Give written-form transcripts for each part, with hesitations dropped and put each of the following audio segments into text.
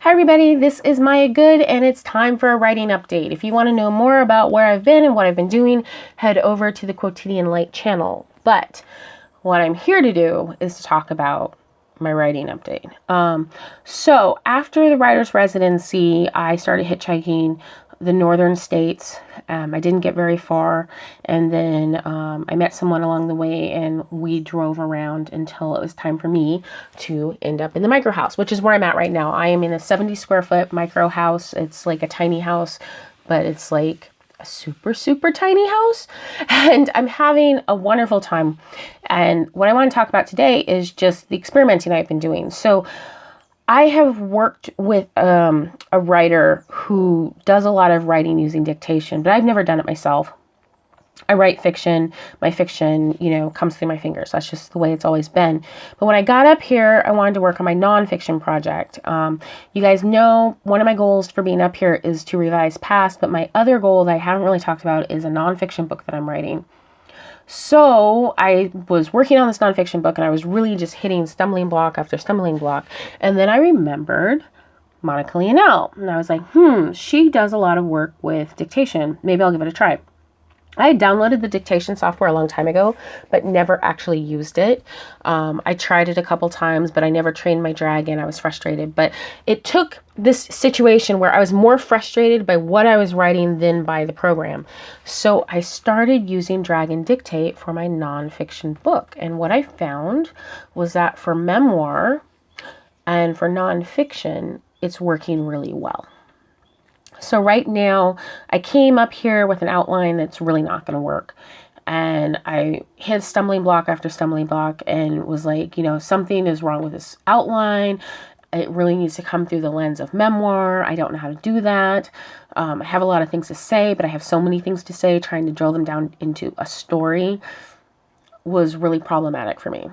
Hi everybody, this is Maya Good and it's time for a writing update. If you want to know more about where I've been and what I've been doing, head over to the Quotidian Light channel. But what I'm here to do is to talk about my writing update. So after the writer's residency, I started hitchhiking the northern states. I didn't get very far, and then I met someone along the way and we drove around until it was time for me to end up in the micro house, which is where I'm at right now. I am in a 70 square foot micro house. It's like a tiny house, but it's like a super tiny house, and I'm having a wonderful time. And what I want to talk about today is just the experimenting I've been doing. So I have worked with a writer who does a lot of writing using dictation, but I've never done it myself. I write fiction. My fiction, comes through my fingers. That's just the way it's always been. But when I got up here, I wanted to work on my nonfiction project. You guys know one of my goals for being up here is to revise past, but my other goal that I haven't really talked about is a nonfiction book that I'm writing. So I was working on this nonfiction book and I was really just hitting stumbling block after stumbling block. And then I remembered Monica Leonelle. And I was like, she does a lot of work with dictation. Maybe I'll give it a try. I had downloaded the dictation software a long time ago, but never actually used it. I tried it a couple times, but I never trained my dragon. I was frustrated. But it took this situation where I was more frustrated by what I was writing than by the program. So I started using Dragon Dictate for my nonfiction book. And what I found was that for memoir and for nonfiction, it's working really well. So right now, I came up here with an outline that's really not going to work. And I hit stumbling block after stumbling block and was like, something is wrong with this outline. It really needs to come through the lens of memoir. I don't know how to do that. I have a lot of things to say, but I have so many things to say. Trying to drill them down into a story was really problematic for me.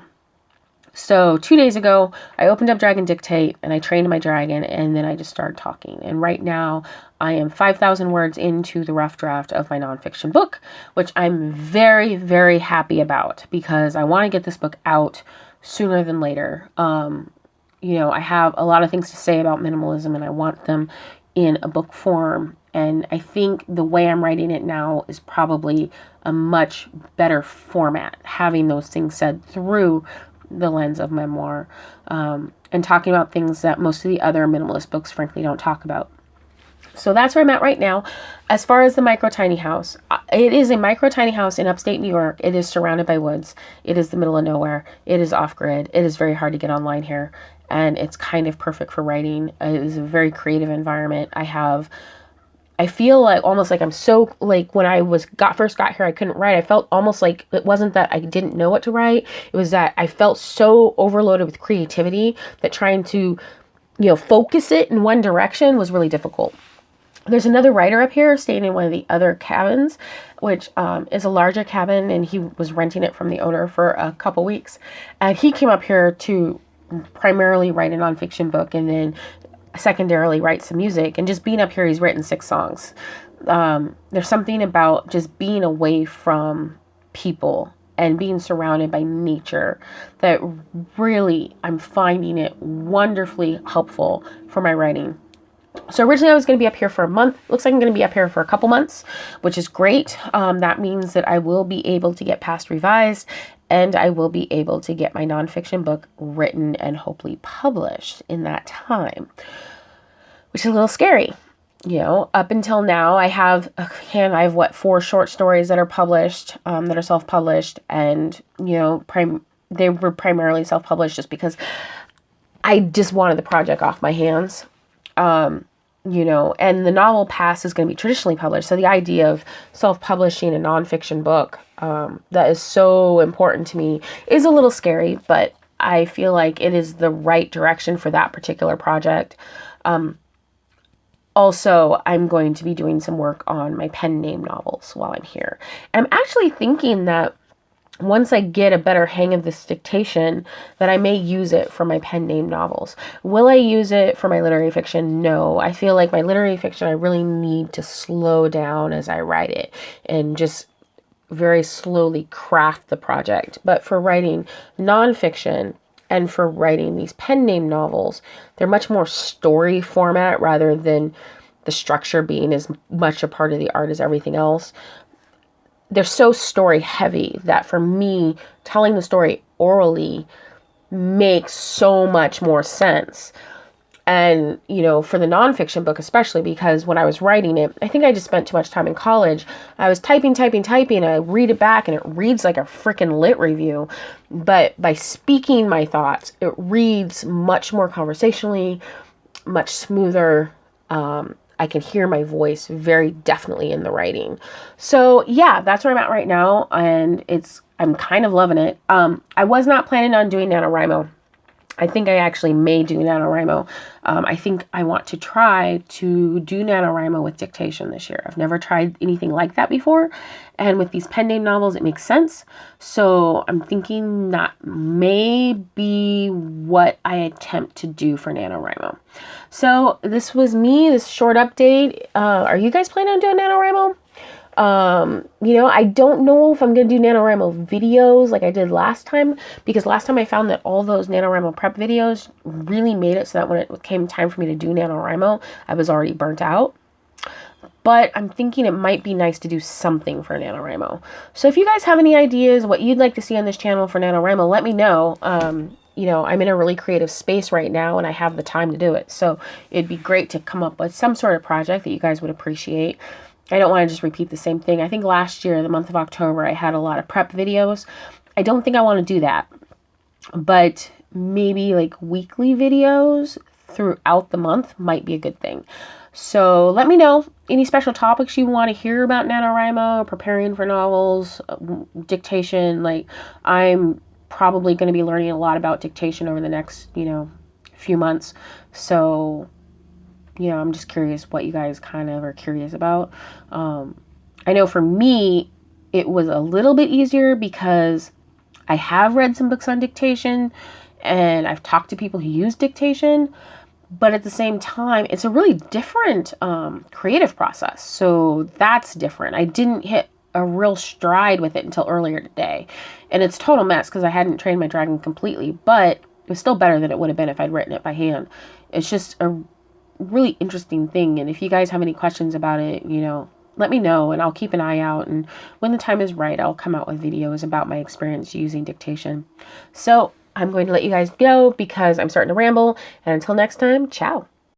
So 2 days ago, I opened up Dragon Dictate and I trained my dragon, and then I just started talking. And right now I am 5,000 words into the rough draft of my nonfiction book, which I'm very happy about because I want to get this book out sooner than later. I have a lot of things to say about minimalism and I want them in a book form. And I think the way I'm writing it now is probably a much better format, having those things said through the lens of memoir, and talking about things that most of the other minimalist books frankly don't talk about. So that's where I'm at right now. As far as the micro tiny house, it is a micro tiny house in upstate New York. It is surrounded by woods. It is the middle of nowhere. It is off grid. It is very hard to get online here, and it's kind of perfect for writing. It is a very creative environment. I feel like almost like I'm so, like when I first got here, I couldn't write. I felt almost like it wasn't that I didn't know what to write. It was that I felt so overloaded with creativity that trying to, focus it in one direction was really difficult. There's another writer up here staying in one of the other cabins, which is a larger cabin, and he was renting it from the owner for a couple weeks. And he came up here to primarily write a nonfiction book and then secondarily write some music. And just being up here, he's written 6 songs. There's something about just being away from people and being surrounded by nature that really, I'm finding it wonderfully helpful for my writing. So originally I was going to be up here for a month. Looks like I'm going to be up here for a couple months, which is great. That means that I will be able to get past revised, and I will be able to get my nonfiction book written and hopefully published in that time, which is a little scary. Up until now, I have 4 short stories that are published, that are self-published, and, they were primarily self-published just because I just wanted the project off my hands. And the novel past is going to be traditionally published. So the idea of self-publishing a nonfiction book that is so important to me is a little scary, but I feel like it is the right direction for that particular project. Also, I'm going to be doing some work on my pen name novels while I'm here. And I'm actually thinking that once I get a better hang of this dictation, that I may use it for my pen name novels. Will I use it for my literary fiction? No. I feel like my literary fiction, I really need to slow down as I write it and just very slowly craft the project. But for writing nonfiction, And for writing these pen name novels, they're much more story format rather than the structure being as much a part of the art as everything else. They're so story heavy that for me, telling the story orally makes so much more sense. And, you know, for the nonfiction book, especially because when I was writing it, I think I just spent too much time in college. I was typing. I read it back and it reads like a freaking lit review. But by speaking my thoughts, it reads much more conversationally, much smoother. I can hear my voice very definitely in the writing. So yeah, that's where I'm at right now. And I'm kind of loving it. I was not planning on doing NaNoWriMo. I think I actually may do NaNoWriMo. I think I want to try to do NaNoWriMo with dictation this year. I've never tried anything like that before. And with these pen name novels, it makes sense. So I'm thinking that may be what I attempt to do for NaNoWriMo. So this was me, this short update. Are you guys planning on doing NaNoWriMo? You know, I don't know if I'm going to do NaNoWriMo videos like I did last time, because last time I found that all those NaNoWriMo prep videos really made it so that when it came time for me to do NaNoWriMo, I was already burnt out. But I'm thinking it might be nice to do something for NaNoWriMo. So if you guys have any ideas what you'd like to see on this channel for NaNoWriMo, let me know. You know, I'm in a really creative space right now and I have the time to do it. So it'd be great to come up with some sort of project that you guys would appreciate. I don't want to just repeat the same thing. I think last year, the month of October, I had a lot of prep videos. I don't think I want to do that, but maybe like weekly videos throughout the month might be a good thing. So let me know any special topics you want to hear about NaNoWriMo, preparing for novels, dictation. Like, I'm probably going to be learning a lot about dictation over the next, you know, few months. So you know, I'm just curious what you guys kind of are curious about. I know for me, it was a little bit easier because I have read some books on dictation and I've talked to people who use dictation, but at the same time, it's a really different creative process. So that's different. I didn't hit a real stride with it until earlier today. And it's a total mess because I hadn't trained my dragon completely, but it was still better than it would have been if I'd written it by hand. It's just a really interesting thing. And if you guys have any questions about it, you know, let me know and I'll keep an eye out. And when the time is right, I'll come out with videos about my experience using dictation. So I'm going to let you guys go because I'm starting to ramble. And until next time, ciao.